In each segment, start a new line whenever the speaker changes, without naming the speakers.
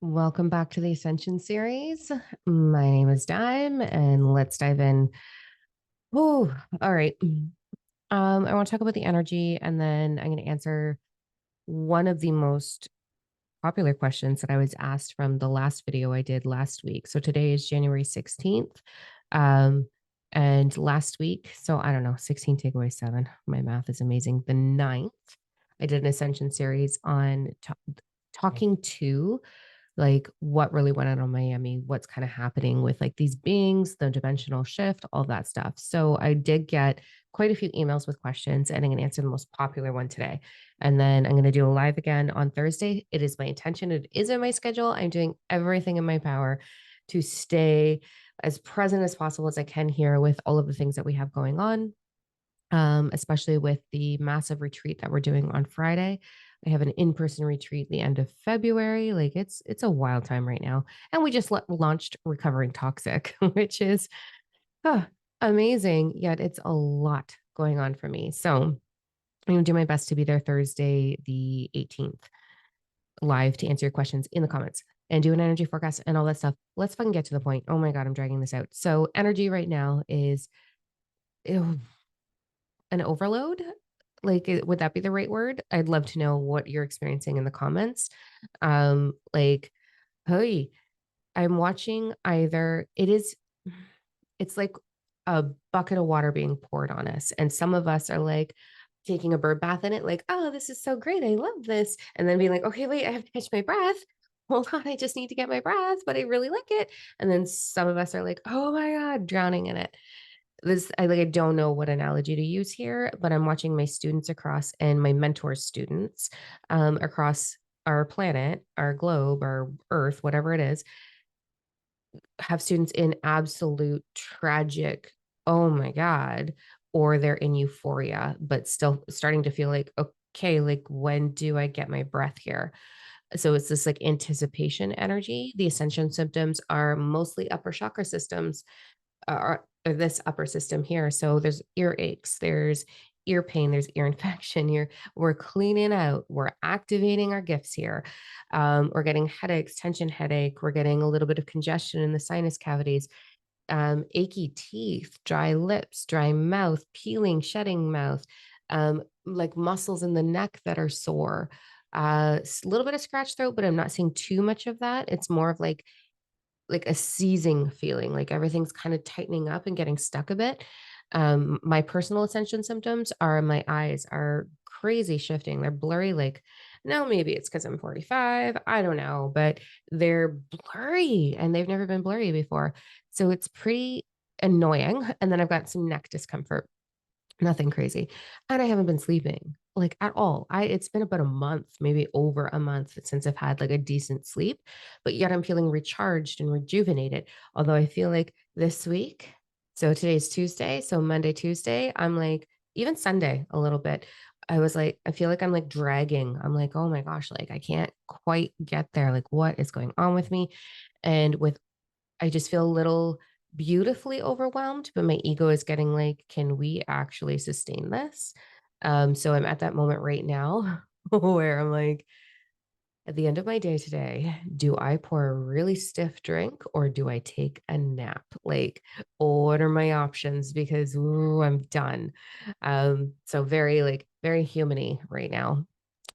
Welcome back to the Ascension Series. My name is Dime, and let's dive in. Oh, all right. I want to talk about the energy, and then I'm going to answer one of the most popular questions that I was asked from the last video I did last week. So today is January 16th. Um, and last week, so I don't know, 16 take away 7. My math is amazing. The ninth, I did an Ascension series on talking to like what really went on in Miami, what's kind of happening with like these beings, the dimensional shift, all that stuff. So I did get quite a few emails with questions, and I'm going to answer the most popular one today. And then I'm going to do a live again on Thursday. It is my intention. It is in my schedule. I'm doing everything in my power to stay as present as possible as I can here with all of the things that we have going on, especially with the massive retreat that we're doing on Friday. I have an in-person retreat the end of February. Like it's a wild time right now, and we just launched Recovering Toxic, which is oh, amazing. Yet it's a lot going on for me. So I'm going to do my best to be there Thursday, the 18th, live to answer your questions in the comments and do an energy forecast and all that stuff. Let's fucking get to the point. Oh my God, I'm dragging this out. So energy right now is ew, an overload. Like, would that be the right word? I'd love to know what you're experiencing in the comments. Like, hey, I'm watching either it's like a bucket of water being poured on us, and some of us are like taking a bird bath in it, like, oh, this is so great, I love this, and then being like, okay, wait, I have to catch my breath. Hold on, I just need to get my breath, but I really like it. And then some of us are like, oh my God, drowning in it. I don't know what analogy to use here, but I'm watching my students across and my mentors students across our planet, our globe, our earth, whatever it is, have students in absolute tragic, oh my God, or they're in euphoria but still starting to feel like, okay, like when do I get my breath here? So it's this like anticipation energy. The ascension symptoms are mostly upper chakra systems, or this upper system here. So there's ear aches, there's ear pain, there's ear infection. We're cleaning out, we're activating our gifts here. We're getting headaches, tension headache. We're getting a little bit of congestion in the sinus cavities, achy teeth, dry lips, dry mouth, peeling, shedding mouth, like muscles in the neck that are sore. A little bit of scratch throat, but I'm not seeing too much of that. It's more of like a seizing feeling, like everything's kind of tightening up and getting stuck a bit. My personal ascension symptoms are my eyes are crazy shifting. They're blurry. Like, now maybe it's because I'm 45. I don't know, but they're blurry and they've never been blurry before. So it's pretty annoying. And then I've got some neck discomfort, nothing crazy. And I haven't been sleeping like at all. It's been about a month, maybe over a month since I've had like a decent sleep, but yet I'm feeling recharged and rejuvenated. Although I feel like this week, so today's Tuesday, so Monday, Tuesday, I'm like, even Sunday a little bit. I was like, I feel like I'm like dragging. I'm like, oh my gosh, like I can't quite get there. Like, what is going on with me? And with I just feel a little beautifully overwhelmed, but my ego is getting like, can we actually sustain this? So I'm at that moment right now where I'm like, at the end of my day today, do I pour a really stiff drink or do I take a nap? Like, what are my options? Because ooh, I'm done. So very like very humany right now.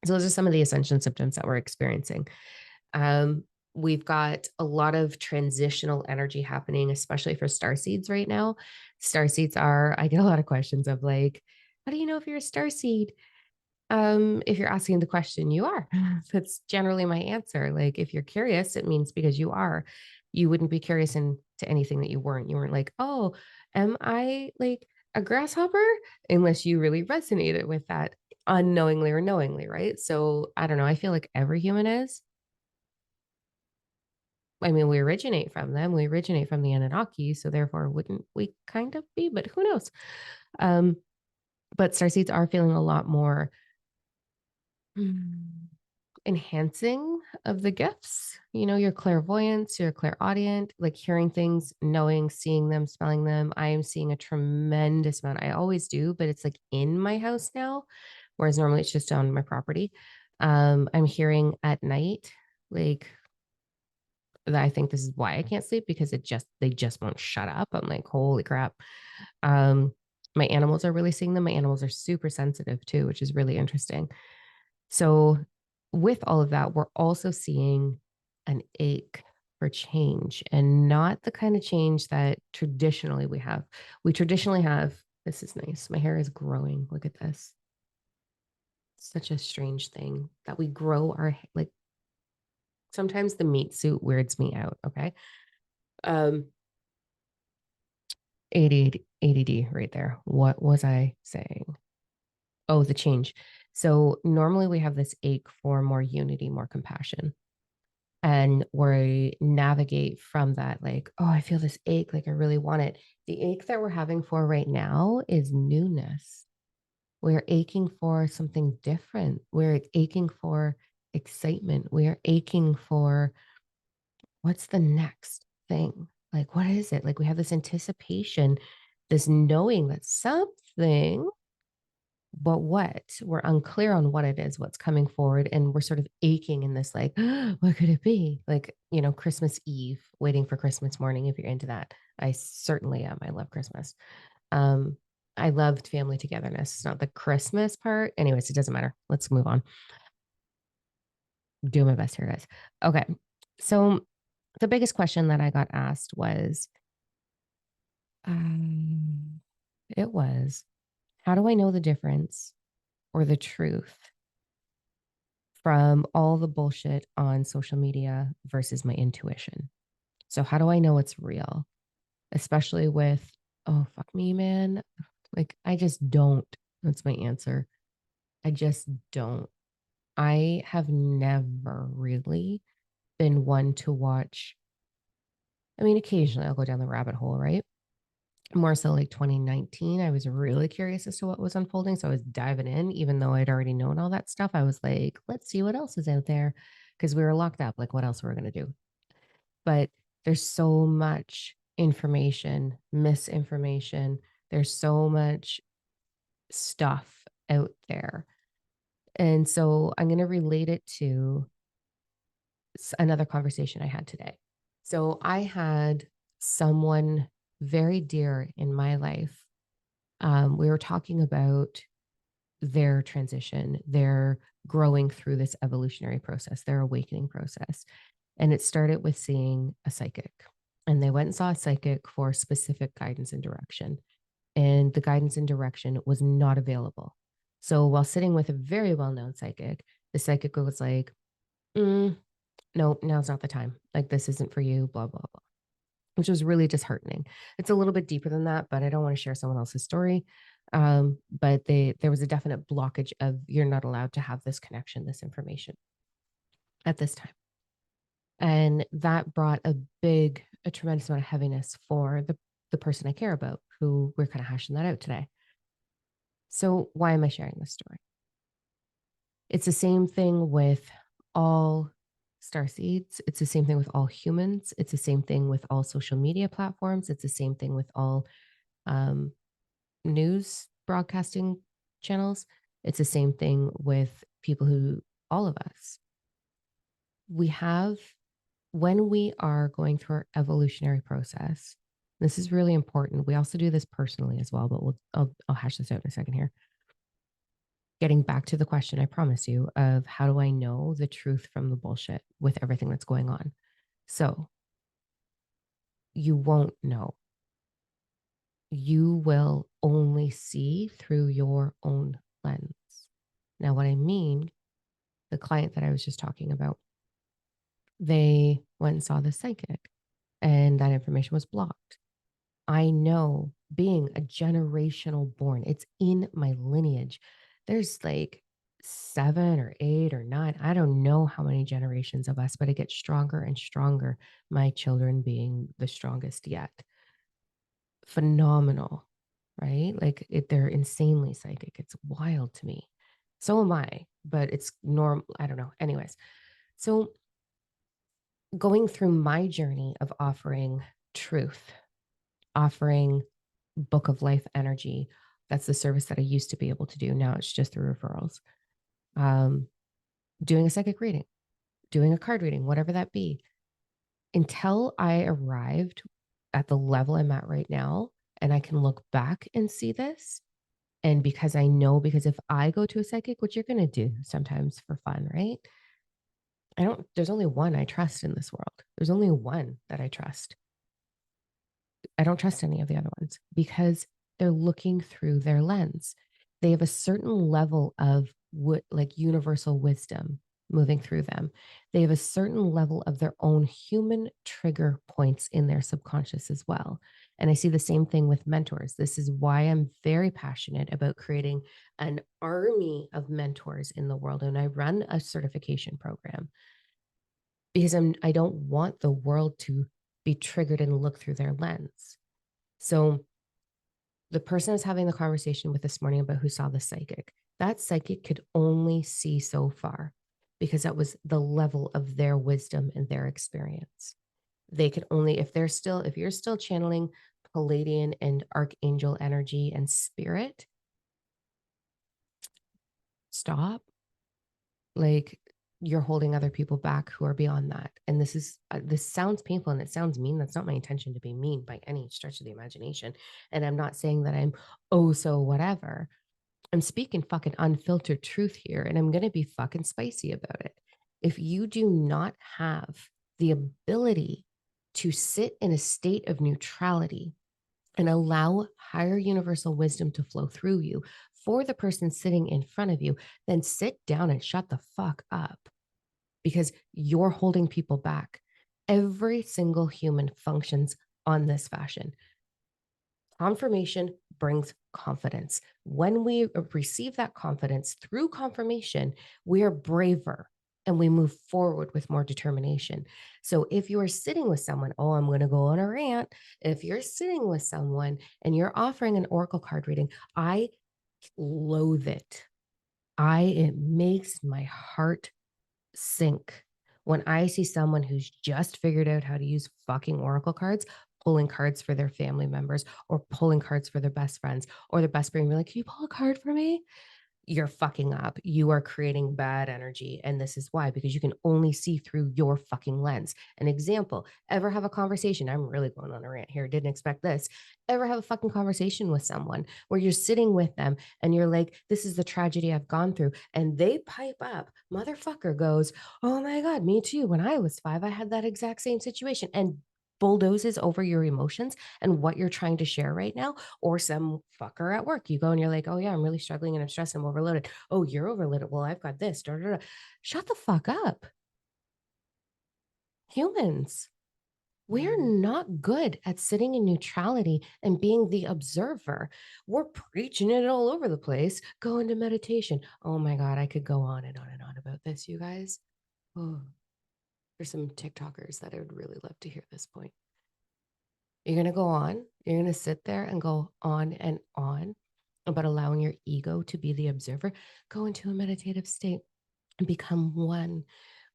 So those are some of the ascension symptoms that we're experiencing. Um, we've got a lot of transitional energy happening, especially for star seeds right now. Star seeds are, I get a lot of questions of like, how do you know if you're a star seed? If you're asking the question, you are. That's generally my answer. Like, if you're curious, it means because you are. You wouldn't be curious into anything that you weren't. You weren't like, oh, am I like a grasshopper? Unless you really resonated with that unknowingly or knowingly, right? So I don't know. I feel like every human is. I mean, we originate from them. We originate from the Anunnaki, so therefore, wouldn't we kind of be? But who knows? Um, but starseeds are feeling a lot more enhancing of the gifts. You know, your clairvoyance, your clairaudient, like hearing things, knowing, seeing them, smelling them. I am seeing a tremendous amount. I always do, but it's like in my house now, whereas normally it's just on my property. I'm hearing at night, like I think this is why I can't sleep, because they just won't shut up. I'm like, holy crap. Um, my animals are really seeing them. My animals are super sensitive too, which is really interesting. So, with all of that, we're also seeing an ache for change, and not the kind of change that traditionally we have. We traditionally have, this is nice. My hair is growing. Look at this. Such a strange thing that we grow our, like, sometimes the meat suit weirds me out. Okay. Um, ADD right there. What was I saying? Oh, the change. So normally we have this ache for more unity, more compassion. And we navigate from that, like, oh, I feel this ache, like I really want it. The ache that we're having for right now is newness. We're aching for something different. We're aching for excitement. We're aching for what's the next thing? Like, what is it? Like, we have this anticipation, this knowing that something, but what? We're unclear on what it is, what's coming forward. And we're sort of aching in this, like, what could it be? Like, Christmas Eve, waiting for Christmas morning, if you're into that. I certainly am. I love Christmas. Um, I loved family togetherness. It's not the Christmas part. Anyways, it doesn't matter. Let's move on. Do my best here, guys. Okay. So the biggest question that I got asked was, um, it was, how do I know the difference or the truth from all the bullshit on social media versus my intuition? So, how do I know it's real? Especially with, oh, fuck me, man. Like, I just don't. That's my answer. I just don't. I have never really been one to watch. I mean, occasionally I'll go down the rabbit hole, right? More so like 2019, I was really curious as to what was unfolding. So I was diving in, even though I'd already known all that stuff. I was like, let's see what else is out there, because we were locked up. Like, what else were we going to do? But there's so much information, misinformation. There's so much stuff out there. And so I'm going to relate it to another conversation I had today. So I had someone very dear in my life. We were talking about their transition, their growing through this evolutionary process, their awakening process. And it started with seeing a psychic. And they went and saw a psychic for specific guidance and direction. And the guidance and direction was not available. So while sitting with a very well known psychic, the psychic was like, no, now's not the time. Like, this isn't for you, blah, blah, blah, which was really disheartening. It's a little bit deeper than that, but I don't want to share someone else's story. But there was a definite blockage of, you're not allowed to have this connection, this information at this time. And that brought a tremendous amount of heaviness for the person I care about, who we're kind of hashing that out today. So why am I sharing this story? It's the same thing with all star seeds. It's the same thing with all humans. It's the same thing with all social media platforms. It's the same thing with all um, news broadcasting channels. It's the same thing with people who, all of us, we have, when we are going through our evolutionary process, this is really important. We also do this personally as well, but I'll hash this out in a second here. Getting back to the question I promise you of, how do I know the truth from the bullshit with everything that's going on? So you won't know. You will only see through your own lens. Now, what I mean, the client that I was just talking about, they went and saw the psychic, and that information was blocked. I know, being a generational born, it's in my lineage. There's like 7 or 8 or 9, I don't know how many generations of us, but it gets stronger and stronger. My children being the strongest yet. Phenomenal, right? Like, they're insanely psychic. It's wild to me. So am I, but it's normal. I don't know. Anyways, so going through my journey of offering truth, offering book of life energy, that's the service that I used to be able to do. Now it's just through referrals. Um, Doing a psychic reading, doing a card reading, whatever that be. until I arrived at the level I'm at right now, and I can look back and see this. And because I know, because if I go to a psychic, which you're going to do sometimes for fun, right? There's only one I trust in this world. There's only one that I trust. I don't trust any of the other ones because they're looking through their lens. They have a certain level of what, like universal wisdom moving through them. They have a certain level of their own human trigger points in their subconscious as well. And I see the same thing with mentors. This is why I'm very passionate about creating an army of mentors in the world. And I run a certification program because I don't want the world to be triggered and look through their lens. So the person I was having the conversation with this morning about who saw the psychic, that psychic could only see so far because that was the level of their wisdom and their experience. They could only, if you're still channeling Palladian and Archangel energy and spirit, stop. Like, you're holding other people back who are beyond that. And this sounds painful and it sounds mean. That's not my intention to be mean by any stretch of the imagination. And I'm not saying that I'm oh so whatever. I'm speaking fucking unfiltered truth here, and I'm going to be fucking spicy about it. If you do not have the ability to sit in a state of neutrality and allow higher universal wisdom to flow through you for the person sitting in front of you, then sit down and shut the fuck up because you're holding people back. Every single human functions on this fashion. Confirmation brings confidence. When we receive that confidence through confirmation, we are braver and we move forward with more determination. So if you are sitting with someone, oh, I'm going to go on a rant. If you're sitting with someone and you're offering an oracle card reading, I loathe it. It makes my heart sink when I see someone who's just figured out how to use fucking oracle cards, pulling cards for their family members or pulling cards for their best friends or their best friend. Be like, can you pull a card for me? You're fucking up. You are creating bad energy. And this is why, because you can only see through your fucking lens. An example, ever have a conversation? I'm really going on a rant here. Didn't expect this. Ever have a fucking conversation with someone where you're sitting with them and you're like, this is the tragedy I've gone through. And they pipe up, motherfucker goes, oh my God, me too. When I was 5, I had that exact same situation. And bulldozes over your emotions and what you're trying to share right now, or some fucker at work. You go and you're like, oh yeah, I'm really struggling and I'm stressed, I'm overloaded. Oh, you're overloaded. Well, I've got this. Da, da, da. Shut the fuck up. Humans, we're not good at sitting in neutrality and being the observer. We're preaching it all over the place. Go into meditation. Oh my God, I could go on and on and on about this, you guys. Oh, there's some TikTokers that I would really love to hear this point. You're going to go on, you're going to sit there and go on and on about allowing your ego to be the observer. Go into a meditative state and become one.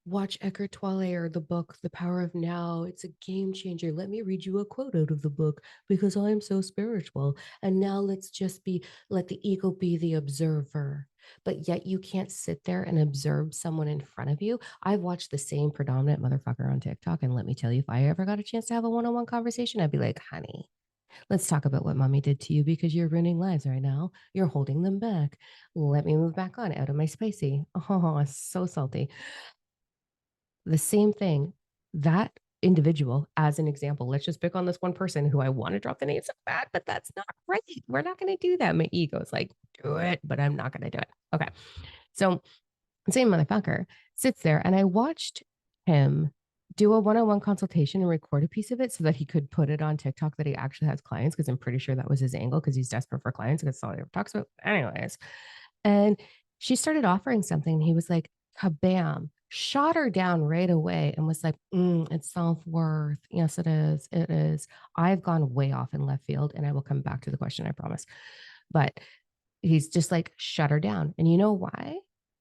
Watch Eckhart Tolle or the book, The Power of Now. It's a game changer. Let me read you a quote out of the book because I'm so spiritual. And now let the ego be the observer. But yet you can't sit there and observe someone in front of you. I've watched the same predominant motherfucker on TikTok. And let me tell you, if I ever got a chance to have a one-on-one conversation, I'd be like, honey, let's talk about what mommy did to you because you're ruining lives right now. You're holding them back. Let me move back on out of my spicy. Oh, so salty. The same thing, that individual, as an example, let's just pick on this one person who I want to drop the name so bad, but that's not right. We're not going to do that. My ego is like, do it, but I'm not going to do it. Okay. So, same motherfucker sits there, and I watched him do a one-on-one consultation and record a piece of it so that he could put it on TikTok that he actually has clients, because I'm pretty sure that was his angle because he's desperate for clients because that's all he ever talks about. Anyways, and she started offering something. And he was like, kabam, shot her down right away and was like, it's self-worth. Yes, it is. It is. I've gone way off in left field and I will come back to the question, I promise. But he's just like shut her down. And you know why?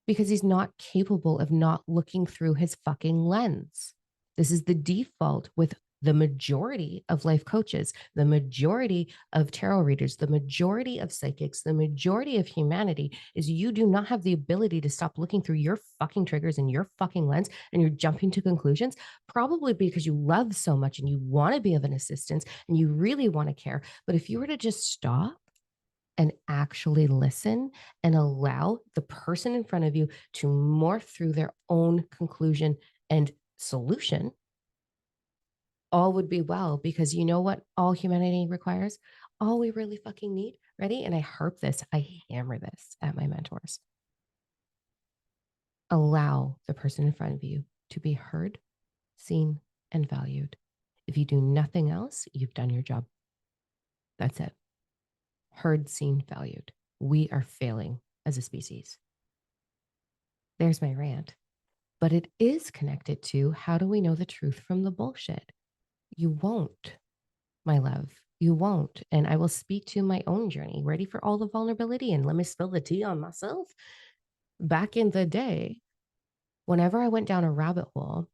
Because he's not capable of not looking through his fucking lens. This is the default with the majority of life coaches, the majority of tarot readers, the majority of psychics, the majority of humanity is you do not have the ability to stop looking through your fucking triggers and your fucking lens and you're jumping to conclusions, probably because you love so much and you want to be of an assistance and you really want to care. But if you were to just stop and actually listen and allow the person in front of you to morph through their own conclusion and solution, all would be well, because you know what all humanity requires? All we really fucking need, ready? And I harp this, I hammer this at my mentors. Allow the person in front of you to be heard, seen, and valued. If you do nothing else, you've done your job. That's it. Heard, seen, valued. We are failing as a species. There's my rant. But it is connected to, how do we know the truth from the bullshit? You won't, my love. You won't. And I will speak to my own journey. Ready for all the vulnerability? And let me spill the tea on myself. Back in the day, whenever I went down a rabbit hole,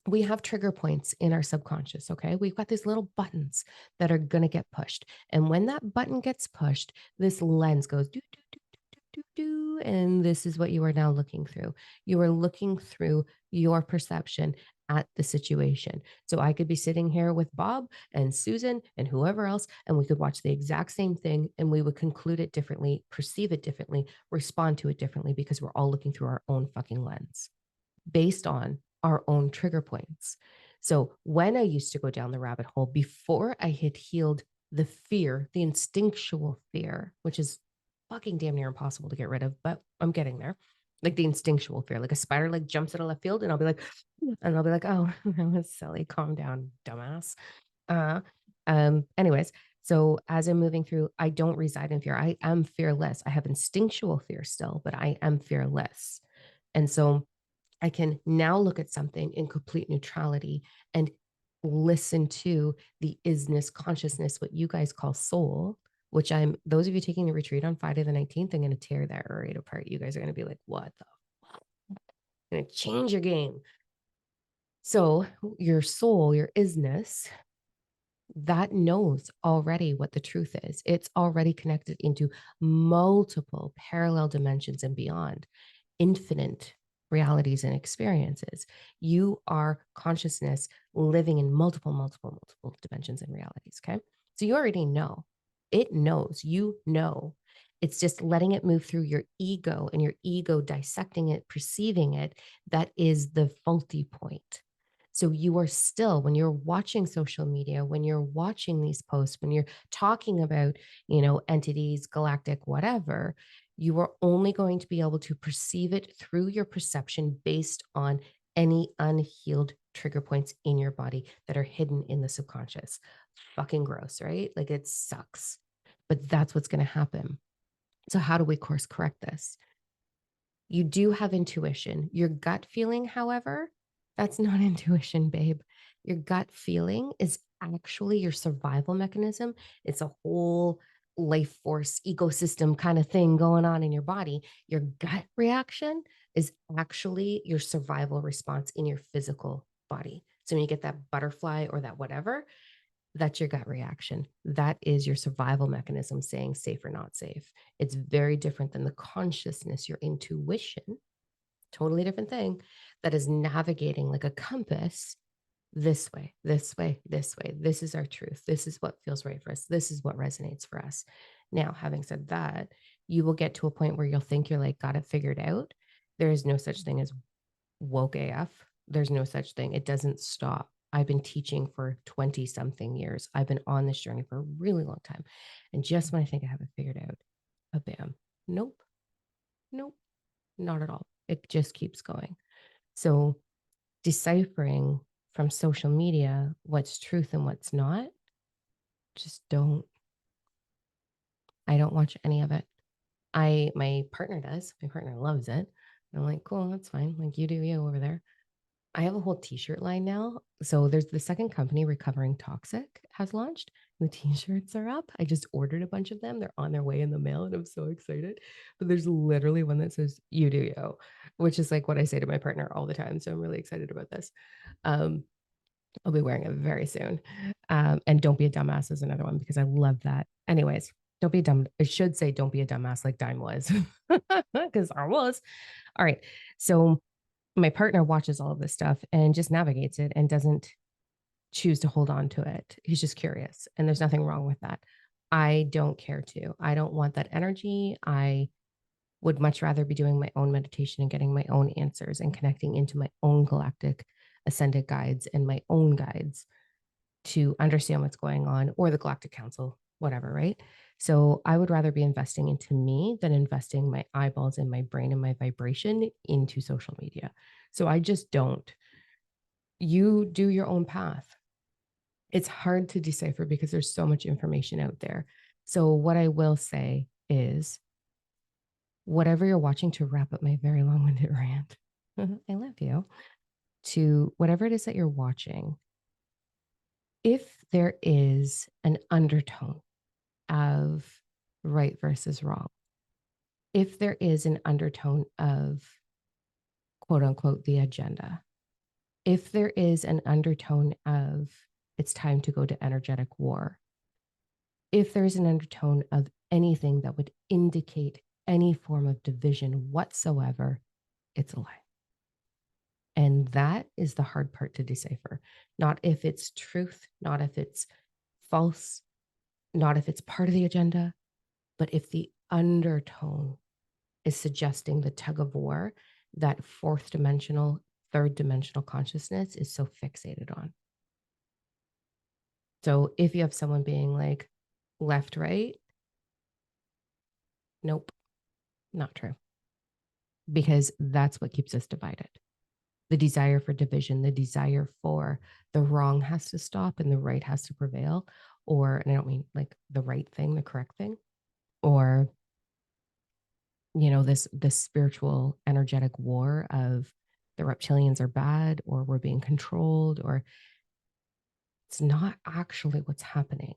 we have trigger points in our subconscious. Okay. We've got these little buttons that are going to get pushed. And when that button gets pushed, this lens goes do, do, do, do, do, do. And this is what you are now looking through. You are looking through your perception at the situation. So I could be sitting here with Bob and Susan and whoever else, and we could watch the exact same thing and we would conclude it differently, perceive it differently, respond to it differently, because we're all looking through our own fucking lens based on our own trigger points. So when I used to go down the rabbit hole, before I had healed the fear, the instinctual fear, which is fucking damn near impossible to get rid of, but I'm getting there. Like the instinctual fear, like a spider like jumps out of left field, and I'll be like, oh, that was silly. Calm down, dumbass. Anyways, so as I'm moving through, I don't reside in fear. I am fearless. I have instinctual fear still, but I am fearless. And so I can now look at something in complete neutrality and listen to the isness consciousness, what you guys call soul, which those of you taking the retreat on Friday the 19th, I'm going to tear that right apart. You guys are going to be like, what the fuck? I'm going to change your game. So your soul, your isness, that knows already what the truth is. It's already connected into multiple parallel dimensions and beyond, infinite realities and experiences. You are consciousness living in multiple dimensions and realities. Okay. So you already know. It knows, you know. It's just letting it move through your ego, and your ego dissecting it, perceiving it. That is the faulty point. So you are still, when you're watching social media, when you're watching these posts, when you're talking about, entities, galactic, whatever, you are only going to be able to perceive it through your perception based on any unhealed trigger points in your body that are hidden in the subconscious. Fucking gross, right? Like, it sucks, but that's what's going to happen. So how do we course correct this? You do have intuition. Your gut feeling, however, that's not intuition, babe. Your gut feeling is actually your survival mechanism. It's a whole life force ecosystem kind of thing going on in your body. Your gut reaction is actually your survival response in your physical body. So when you get that butterfly or that whatever, that's your gut reaction. That is your survival mechanism saying safe or not safe. It's very different than the consciousness, your intuition, totally different thing, that is navigating like a compass. This way, this way, this way. This is our truth. This is what feels right for us. This is what resonates for us. Now, having said that, you will get to a point where you'll think you're like, got it figured out. There is no such thing as woke AF. There's no such thing. It doesn't stop. I've been teaching for 20 something years. I've been on this journey for a really long time. And just when I think I have it figured out, bam, nope, nope, not at all. It just keeps going. So deciphering from social media what's truth and what's not, just don't. I don't watch any of it. My partner does. My partner loves it. I'm like, cool, that's fine. Like, you do you over there. I have a whole t-shirt line now. So there's the second company, Recovering Toxic, has launched. The t-shirts are up. I just ordered a bunch of them. They're on their way in the mail and I'm so excited. But there's literally one that says, you do you, which is like what I say to my partner all the time. So I'm really excited about this. I'll be wearing it very soon. And don't be a dumbass is another one because I love that. Anyways, don't be a dumb. I should say don't be a dumbass like Dime was because I was. All right. So my partner watches all of this stuff and just navigates it and doesn't choose to hold on to it. He's just curious. And there's nothing wrong with that. I don't care to. I don't want that energy. I would much rather be doing my own meditation and getting my own answers and connecting into my own galactic ascended guides and my own guides to understand what's going on, or the galactic council, whatever, right? So I would rather be investing into me than investing my eyeballs and my brain and my vibration into social media. So I just don't. You do your own path. It's hard to decipher because there's so much information out there. So what I will say is whatever you're watching, to wrap up my very long-winded rant, I love you, to whatever it is that you're watching, if there is an undertone of right versus wrong, if there is an undertone of quote unquote the agenda, if there is an undertone of it's time to go to energetic war, if there's an undertone of anything that would indicate any form of division whatsoever, it's a lie. And that is the hard part to decipher. Not if it's truth, not if it's false, not if it's part of the agenda, but if the undertone is suggesting the tug of war that fourth dimensional, third dimensional consciousness is so fixated on. So if you have someone being like left, right, nope, not true. Because that's what keeps us divided. The desire for division, the desire for the wrong has to stop and the right has to prevail. Or, and I don't mean like the right thing, the correct thing, or this spiritual energetic war of the reptilians are bad or we're being controlled, or it's not actually what's happening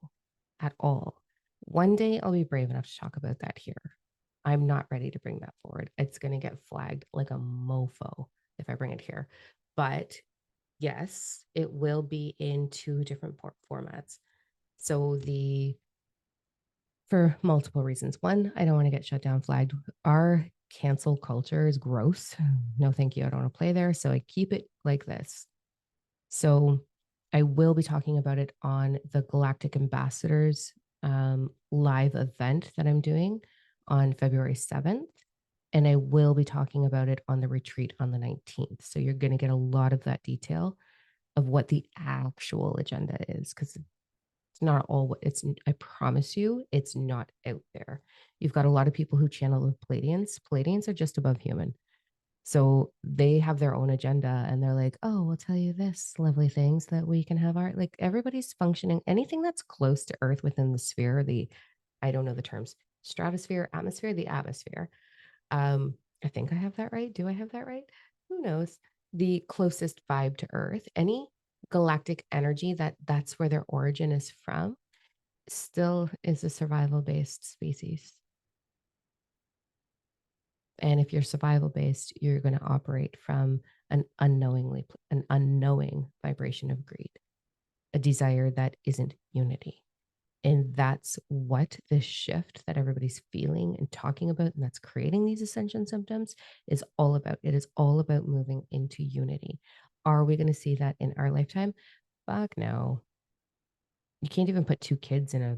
at all. One day I'll be brave enough to talk about that here. I'm not ready to bring that forward. It's going to get flagged like a mofo if I bring it here. But yes, it will be in two different formats. So for multiple reasons. One, I don't want to get shut down, flagged. Our cancel culture is gross. No, thank you. I don't want to play there. So I keep it like this. So I will be talking about it on the Galactic Ambassadors live event that I'm doing on February 7th. And I will be talking about it on the retreat on the 19th. So you're going to get a lot of that detail of what the actual agenda is, because it's not all it's, I promise you, it's not out there. You've got a lot of people who channel the Palladians. Palladians are just above human. So they have their own agenda and they're like, oh, we'll tell you this lovely things that we can have art. Like everybody's functioning, anything that's close to Earth within the sphere, I don't know the terms, stratosphere, atmosphere, the atmosphere. I think I have that right. Do I have that right? Who knows? The closest vibe to Earth, any galactic energy that's where their origin is from, still is a survival based species. And if you're survival based, you're going to operate from an unknowing vibration of greed, a desire that isn't unity. And that's what this shift that everybody's feeling and talking about, and that's creating these ascension symptoms, is all about. It is all about moving into unity. Are we going to see that in our lifetime? Fuck no. You can't even put two kids in a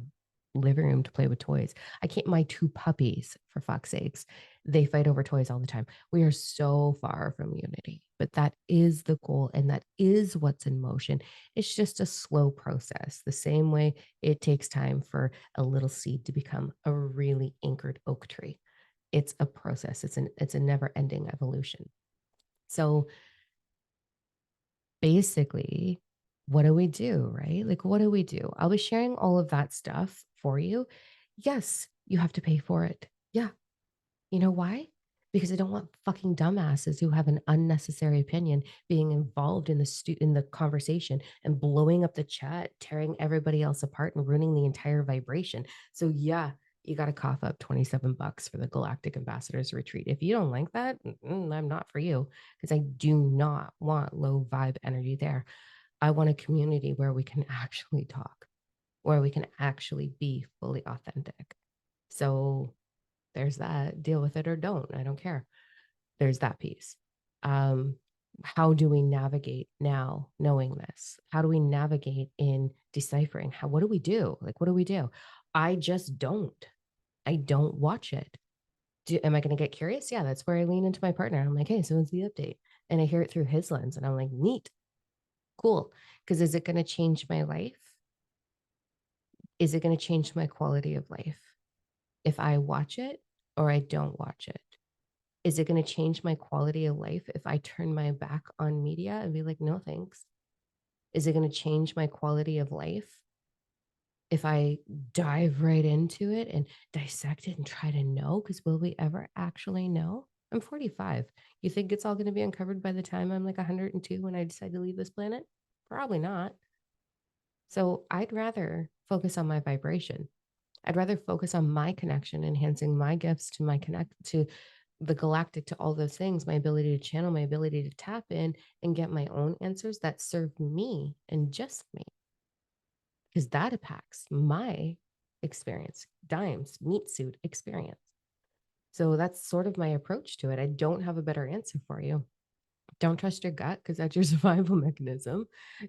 living room to play with toys. I can't, my two puppies, for fuck's sakes, they fight over toys all the time. We are so far from unity, but that is the goal and that is what's in motion. It's just a slow process, the same way it takes time for a little seed to become a really anchored oak tree. It's a process. It's a never ending evolution. So basically, what do we do, right? Like, what do we do? I'll be sharing all of that stuff for you. Yes, you have to pay for it. Yeah. You know why? Because I don't want fucking dumbasses who have an unnecessary opinion being involved in in the conversation and blowing up the chat, tearing everybody else apart and ruining the entire vibration. So yeah, you got to cough up $27 for the Galactic Ambassadors Retreat. If you don't like that, I'm not for you, because I do not want low vibe energy there. I want a community where we can actually talk, where we can actually be fully authentic. So there's that. Deal with it or don't. I don't care. There's that piece. Um, how do we navigate now knowing this? How do we navigate in deciphering? What do we do? Like, what do we do? I just don't. I don't watch it. Am I going to get curious? Yeah, that's where I lean into my partner. I'm like, hey, so what's the update? And I hear it through his lens and I'm like, neat, cool. Because is it going to change my life? Is it going to change my quality of life if I watch it or I don't watch it? Is it going to change my quality of life if I turn my back on media and be like, no, thanks? Is it going to change my quality of life if I dive right into it and dissect it and try to know? Because will we ever actually know? I'm 45. You think it's all going to be uncovered by the time I'm like 102 when I decide to leave this planet? Probably not. So I'd rather focus on my vibration. I'd rather focus on my connection, enhancing my gifts to my connect to the galactic, to all those things, my ability to channel, my ability to tap in and get my own answers that serve me and just me, because that impacts my experience, Dime's meat suit experience. So that's sort of my approach to it. I don't have a better answer for you. Don't trust your gut because that's your survival mechanism.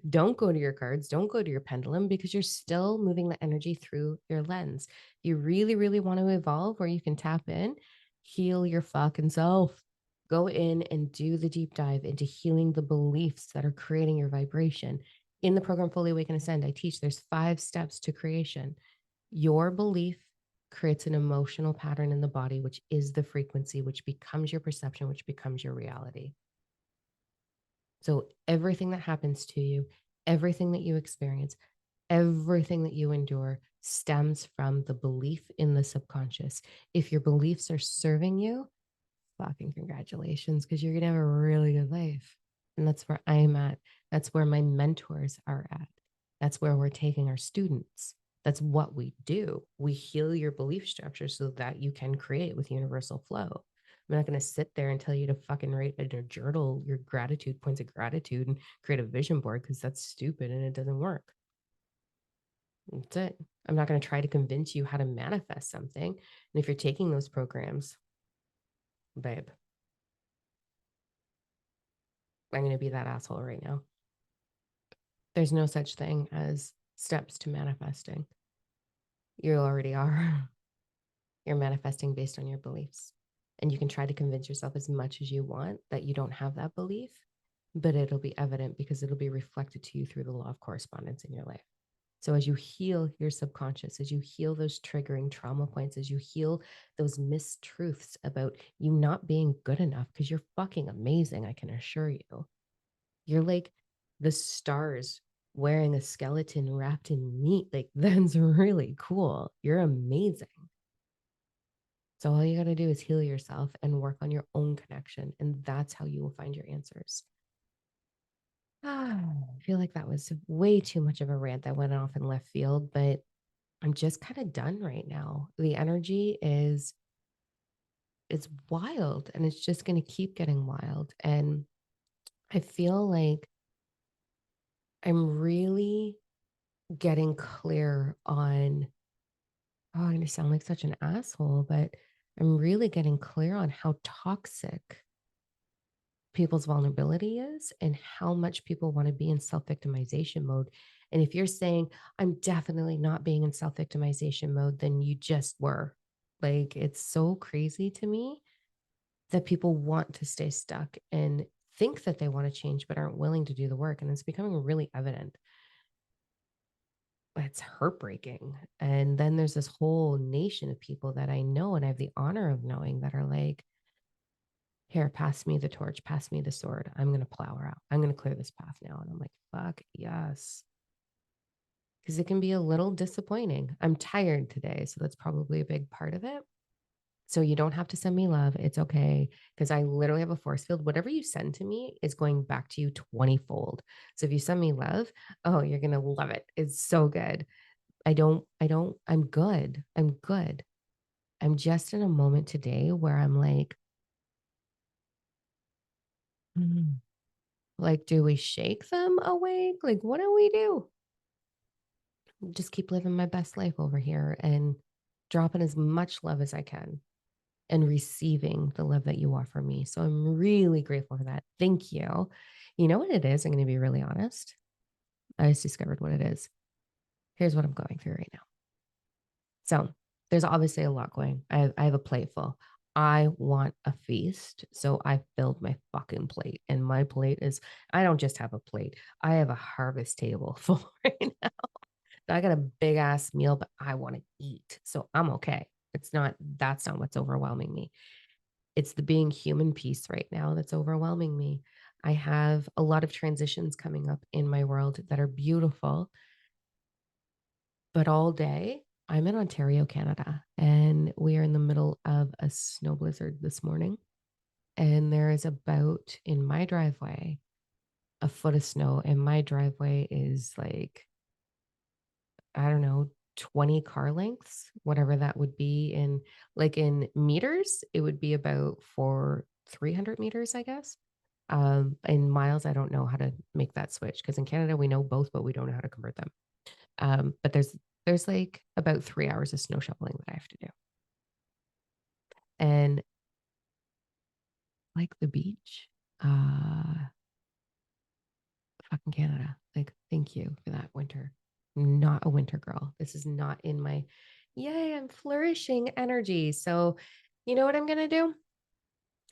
Don't go to your cards. Don't go to your pendulum because you're still moving the energy through your lens. You really, really want to evolve where you can tap in, heal your fucking self. Go in and do the deep dive into healing the beliefs that are creating your vibration. In the program Fully Awake and Ascend, I teach there's 5 steps to creation. Your belief creates an emotional pattern in the body, which is the frequency, which becomes your perception, which becomes your reality. So everything that happens to you, everything that you experience, everything that you endure stems from the belief in the subconscious. If your beliefs are serving you, fucking congratulations, because you're going to have a really good life. And that's where I'm at. That's where my mentors are at. That's where we're taking our students. That's what we do. We heal your belief structure so that you can create with universal flow. I'm not going to sit there and tell you to fucking write in a journal your gratitude, points of gratitude, and create a vision board because that's stupid and it doesn't work. That's it. I'm not going to try to convince you how to manifest something. And if you're taking those programs, babe, I'm going to be that asshole right now. There's no such thing as steps to manifesting. You already are. You're manifesting based on your beliefs. And you can try to convince yourself as much as you want that you don't have that belief, but it'll be evident because it'll be reflected to you through the law of correspondence in your life. So as you heal your subconscious, as you heal those triggering trauma points, as you heal those mistruths about you not being good enough, because you're fucking amazing, I can assure you. You're like the stars wearing a skeleton wrapped in meat. Like, that's really cool. You're amazing. So all you got to do is heal yourself and work on your own connection. And that's how you will find your answers. I feel like that was way too much of a rant that went off in left field, but I'm just kind of done right now. The energy is it's wild and it's just going to keep getting wild. And I feel like I'm really getting clear on, oh, I'm going to sound like such an asshole, but I'm really getting clear on how toxic people's vulnerability is and how much people want to be in self-victimization mode. And if you're saying, I'm definitely not being in self-victimization mode, then you just were. Like, it's so crazy to me that people want to stay stuck and think that they want to change, but aren't willing to do the work. And it's becoming really evident. It's heartbreaking. And then there's this whole nation of people that I know and I have the honor of knowing that are like, here, pass me the torch, pass me the sword. I'm going to plow her out. I'm going to clear this path now. And I'm like, fuck yes. Because it can be a little disappointing. I'm tired today. So that's probably a big part of it. So you don't have to send me love. It's okay. Because I literally have a force field. Whatever you send to me is going back to you 20-fold. So if you send me love, oh, you're going to love it. It's so good. I'm good. I'm good. I'm just in a moment today where I'm like, Like, do we shake them awake? Like, what do we do? Just keep living my best life over here and dropping as much love as I can and receiving the love that you offer me. So I'm really grateful for that. Thank you. You know what it is? I'm going to be really honest. I just discovered what it is. Here's what I'm going through right now. So there's obviously a lot going. I have a plate full. I want a feast. So I filled my fucking plate. And my plate is, I don't just have a plate, I have a harvest table full right now. I got a big ass meal, but I want to eat. So I'm okay. That's not what's overwhelming me. It's the being human piece right now that's overwhelming me. I have a lot of transitions coming up in my world that are beautiful, but all day I'm in Ontario, Canada, and we are in the middle of a snow blizzard this morning. And there is about in my driveway a foot of snow, and my driveway is like, I don't know, 20 car lengths, whatever that would be in meters, it would be about 300 meters, I guess. In miles, I don't know how to make that switch because in Canada we know both, but we don't know how to convert them. But there's like about 3 hours of snow shoveling that I have to do. And like the beach, uh, fucking Canada. Like, thank you for that winter. I'm not a winter girl. This is not in my yay, I'm flourishing energy. So, you know what I'm going to do?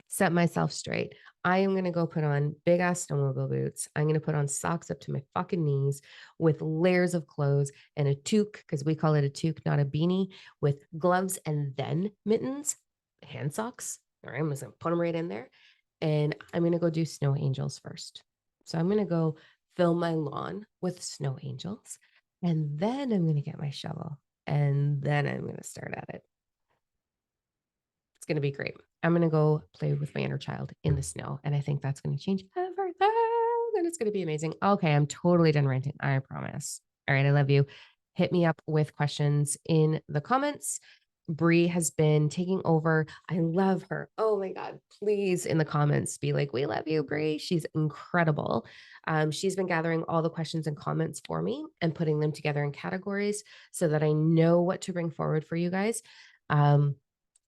Set myself straight. I am going to go put on big ass snowmobile boots. I'm going to put on socks up to my fucking knees with layers of clothes and a toque, because we call it a toque, not a beanie, with gloves and then mittens, hand socks. All right, I'm just going to put them right in there. And I'm going to go do snow angels first. So I'm going to go fill my lawn with snow angels. And then I'm going to get my shovel. And then I'm going to start at it. It's going to be great. I'm going to go play with my inner child in the snow. And I think that's going to change everything. And it's going to be amazing. Okay. I'm totally done ranting. I promise. All right. I love you. Hit me up with questions in the comments. Bree has been taking over. I love her. Oh my God. Please in the comments be like, we love you, Bree. She's incredible. She's been gathering all the questions and comments for me and putting them together in categories so that I know what to bring forward for you guys.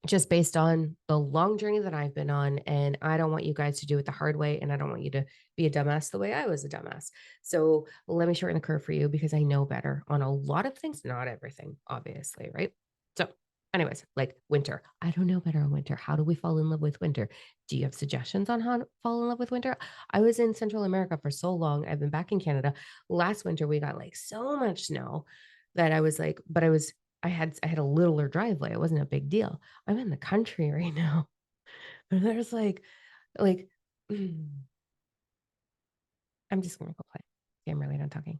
Just based on the long journey that I've been on. And I don't want you guys to do it the hard way. And I don't want you to be a dumbass the way I was a dumbass. So let me shorten the curve for you because I know better on a lot of things, not everything, obviously. Right. So, anyways, like winter, I don't know better on winter. How do we fall in love with winter? Do you have suggestions on how to fall in love with winter? I was in Central America for so long. I've been back in Canada. Last winter, we got like so much snow that I was like, but I had a littler driveway. It wasn't a big deal. I'm in the country right now. And there's like, I'm just gonna go play. Okay, I'm really done talking.